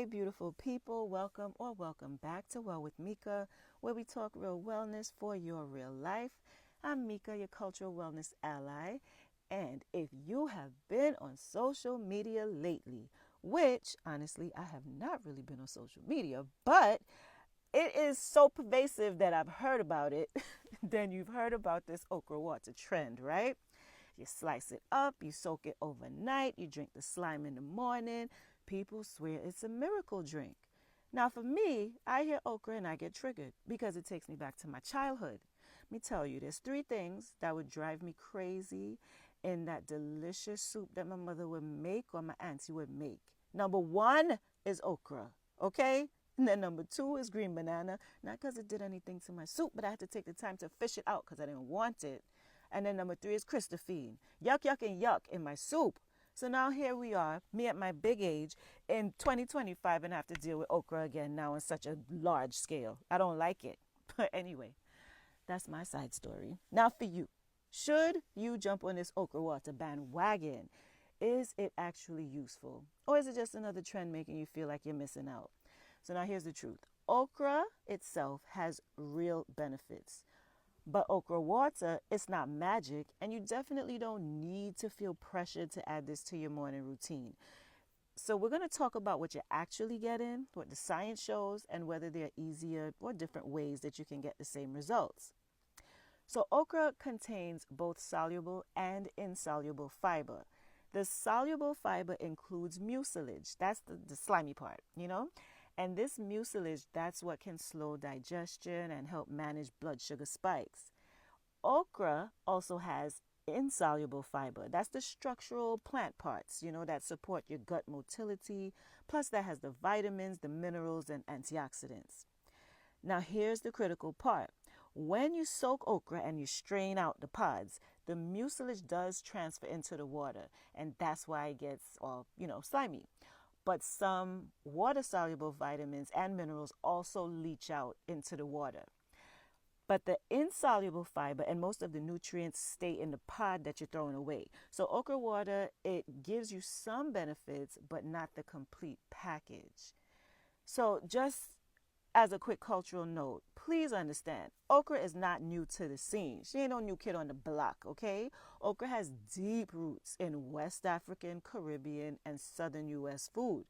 Hey, beautiful people, welcome back to Well with Mika, where we talk real wellness for your real life. I'm Mika, your cultural wellness ally. And if you have been on social media lately, which honestly, I have not really been on social media, but it is so pervasive that I've heard about it, then you've heard about this okra water trend, right? You slice it up, you soak it overnight, you drink the slime in the morning. People swear it's a miracle drink. Now, for me, I hear okra and I get triggered because it takes me back to my childhood. Let me tell you, there's three things that would drive me crazy in that delicious soup that my mother would make or my auntie would make. Number one is okra, okay? And then number two is green banana. Not because it did anything to my soup, but I had to take the time to fish it out because I didn't want it. And then number three is Christophine. Yuck, yuck, and yuck in my soup. So now here we are, me at my big age in 2025, and I have to deal with okra again now on such a large scale. I don't like it. But anyway, that's my side story. Now for you. Should you jump on this okra water bandwagon? Is it actually useful? Or is it just another trend making you feel like you're missing out? So now here's the truth. Okra itself has real benefits. But okra water, it's not magic, and you definitely don't need to feel pressured to add this to your morning routine. So we're going to talk about what you're actually getting, what the science shows, and whether there are easier or different ways that you can get the same results. So okra contains both soluble and insoluble fiber. The soluble fiber includes mucilage. That's the slimy part, And this mucilage, that's what can slow digestion and help manage blood sugar spikes. Okra also has insoluble fiber. That's the structural plant parts, that support your gut motility. Plus that has the vitamins, the minerals, and antioxidants. Now here's the critical part. When you soak okra and you strain out the pods, the mucilage does transfer into the water, and that's why it gets all, slimy. But some water-soluble vitamins and minerals also leach out into the water. But the insoluble fiber and most of the nutrients stay in the pod that you're throwing away. So okra water, it gives you some benefits, but not the complete package. So just as a quick cultural note, please understand, okra is not new to the scene. She ain't no new kid on the block, okay? Okra has deep roots in West African, Caribbean, and Southern U.S. food.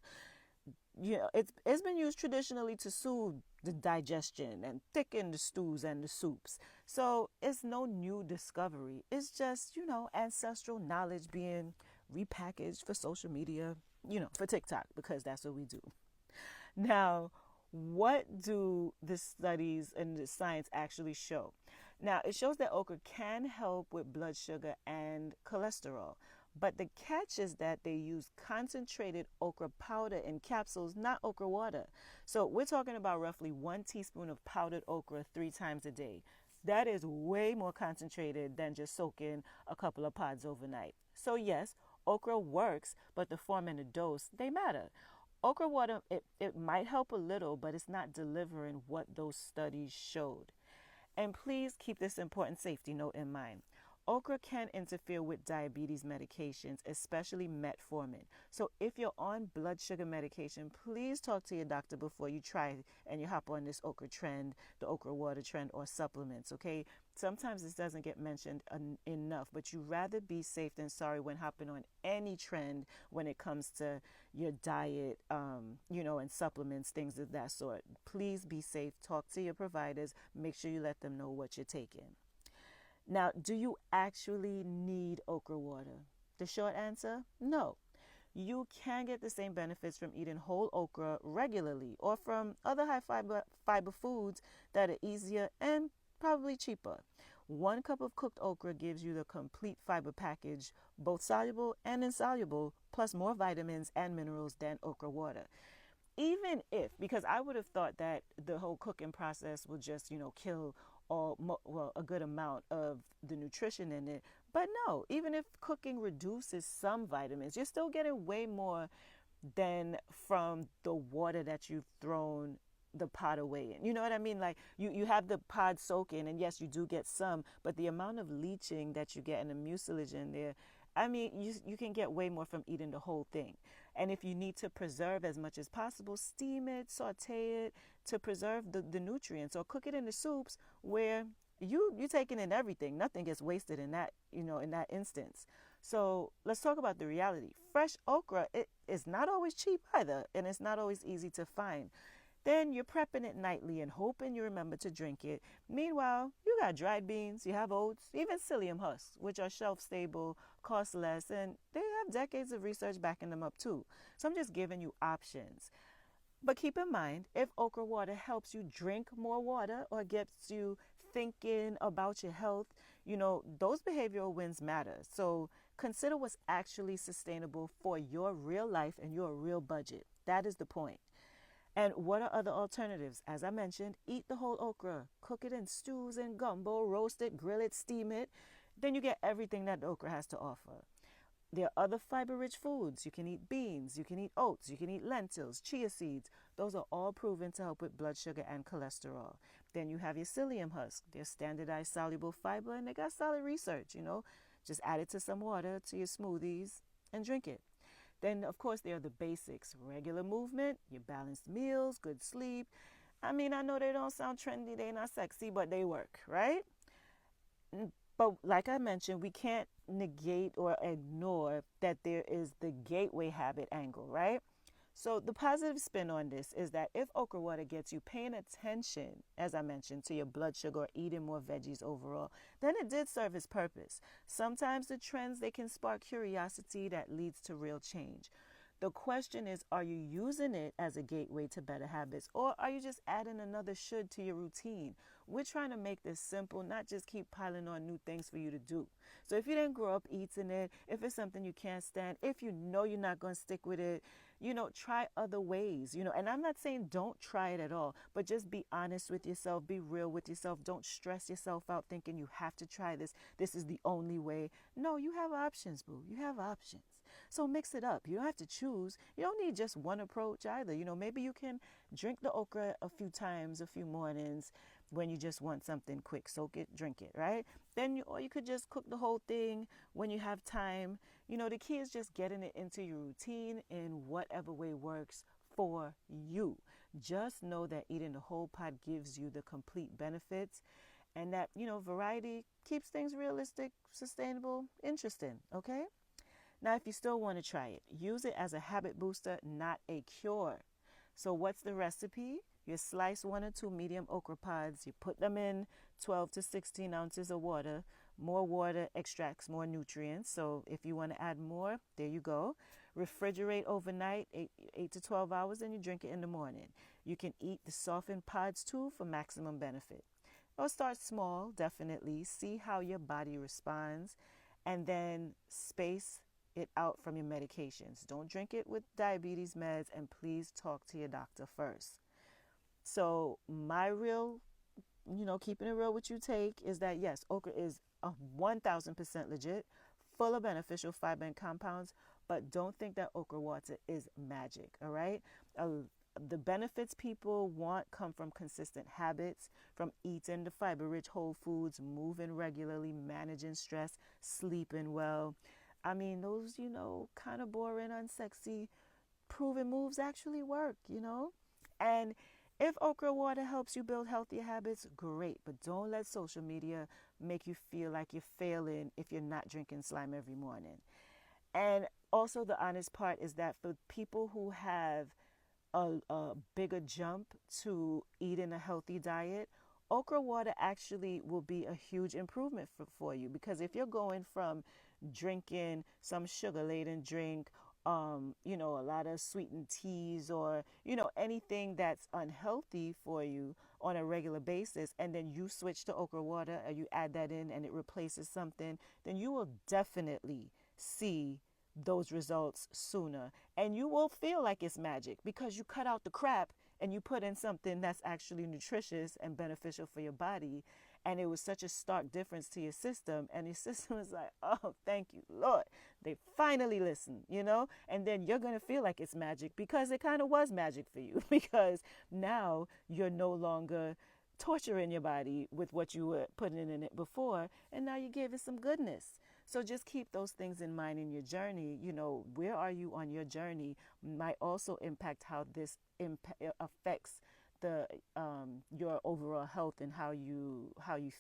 It's been used traditionally to soothe the digestion and thicken the stews and the soups. So it's no new discovery. It's just, ancestral knowledge being repackaged for social media, for TikTok, because that's what we do. Now, what do the studies and the science actually show? Now, it shows that okra can help with blood sugar and cholesterol. But the catch is that they use concentrated okra powder in capsules, not okra water. So we're talking about roughly 1 teaspoon of powdered okra 3 times a day. That is way more concentrated than just soaking a couple of pods overnight. So yes, okra works, but the form and the dose, they matter. Okra water, it might help a little, but it's not delivering what those studies showed. And please keep this important safety note in mind. Okra can interfere with diabetes medications, especially metformin. So if you're on blood sugar medication, please talk to your doctor before you try and you hop on this okra trend, the okra water trend, or supplements, okay? Sometimes this doesn't get mentioned enough, but you rather be safe than sorry when hopping on any trend when it comes to your diet, and supplements, things of that sort. Please be safe. Talk to your providers. Make sure you let them know what you're taking. Now, do you actually need okra water? The short answer, no. You can get the same benefits from eating whole okra regularly or from other high fiber foods that are easier and probably cheaper. 1 cup of cooked okra gives you the complete fiber package, both soluble and insoluble, plus more vitamins and minerals than okra water. Even if, because I would have thought that the whole cooking process will just, kill a good amount of the nutrition in it. But no, even if cooking reduces some vitamins, you're still getting way more than from the water that you've thrown the pod away in. You know what I mean? Like you have the pod soaking, and yes, you do get some, but the amount of leaching that you get and the mucilage in there I mean, you can get way more from eating the whole thing. And if you need to preserve as much as possible, steam it, saute it to preserve the nutrients, or cook it in the soups where you taking in everything. Nothing gets wasted in that, in that instance. So let's talk about the reality. Fresh okra, it is not always cheap either, and it's not always easy to find. Then you're prepping it nightly and hoping you remember to drink it. Meanwhile, you got dried beans, you have oats, even psyllium husks, which are shelf stable, cost less, and they have decades of research backing them up too. So I'm just giving you options. But keep in mind, if okra water helps you drink more water or gets you thinking about your health, those behavioral wins matter. So consider what's actually sustainable for your real life and your real budget. That is the point. And what are other alternatives? As I mentioned, eat the whole okra, cook it in stews and gumbo, roast it, grill it, steam it. Then you get everything that the okra has to offer. There are other fiber-rich foods. You can eat beans, you can eat oats, you can eat lentils, chia seeds. Those are all proven to help with blood sugar and cholesterol. Then you have your psyllium husk. They're standardized soluble fiber, and they got solid research. Just add it to some water to your smoothies and drink it. Then, of course, there are the basics: regular movement, your balanced meals, good sleep. I mean, I know they don't sound trendy, they're not sexy, but they work, right? But like I mentioned, we can't negate or ignore that there is the gateway habit angle, right? So the positive spin on this is that if okra water gets you paying attention, as I mentioned, to your blood sugar or eating more veggies overall, then it did serve its purpose. Sometimes the trends, they can spark curiosity that leads to real change. The question is, are you using it as a gateway to better habits, or are you just adding another should to your routine? We're trying to make this simple, not just keep piling on new things for you to do. So if you didn't grow up eating it, if it's something you can't stand, if you know you're not going to stick with it, try other ways, and I'm not saying don't try it at all, but just be honest with yourself, be real with yourself. Don't stress yourself out thinking you have to try this. This is the only way. No, you have options, boo. You have options. So mix it up. You don't have to choose. You don't need just one approach either. Maybe you can drink the okra a few times, a few mornings when you just want something quick. Soak it, drink it, right? Or you could just cook the whole thing when you have time. The key is just getting it into your routine in whatever way works for you. Just know that eating the whole pot gives you the complete benefits, and that, variety keeps things realistic, sustainable, interesting, okay? Now, if you still want to try it, use it as a habit booster, not a cure. So what's the recipe? You slice 1 or 2 medium okra pods. You put them in 12 to 16 ounces of water. More water extracts more nutrients. So if you want to add more, there you go. Refrigerate overnight, 8 to 12 hours, and you drink it in the morning. You can eat the softened pods too for maximum benefit. Or start small, definitely. See how your body responds, and then space it out from your medications. Don't drink it with diabetes meds, and please talk to your doctor first. So my real, keeping it real with you take is that yes, okra is 1000% legit, full of beneficial fiber and compounds, but don't think that okra water is magic, all right? The benefits people want come from consistent habits, from eating the fiber-rich whole foods, moving regularly, managing stress, sleeping well. I mean, those, kind of boring, unsexy, proven moves actually work. And if okra water helps you build healthier habits, great. But don't let social media make you feel like you're failing if you're not drinking slime every morning. And also the honest part is that for people who have a bigger jump to eating a healthy diet, okra water actually will be a huge improvement for you. Because if you're going from drinking some sugar-laden drink, a lot of sweetened teas, or, anything that's unhealthy for you on a regular basis, and then you switch to okra water, or you add that in and it replaces something, then you will definitely see those results sooner. And you will feel like it's magic because you cut out the crap and you put in something that's actually nutritious and beneficial for your body. And it was such a stark difference to your system. And your system is like, oh, thank you, Lord. They finally listened. And then you're going to feel like it's magic because it kind of was magic for you because now you're no longer torturing your body with what you were putting in it before. And now you gave it some goodness. So just keep those things in mind in your journey. Where are you on your journey might also impact how this affects the your overall health and how you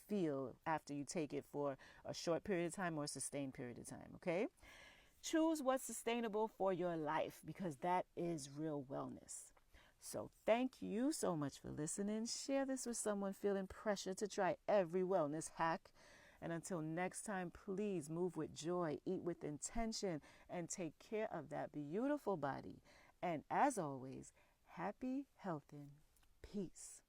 feel after you take it for a short period of time or a sustained period of time. Okay, choose what's sustainable for your life, because that is real wellness. So thank you so much for listening. Share this with someone feeling pressure to try every wellness hack. And until next time, please move with joy, eat with intention, and take care of that beautiful body. And as always, happy health and peace.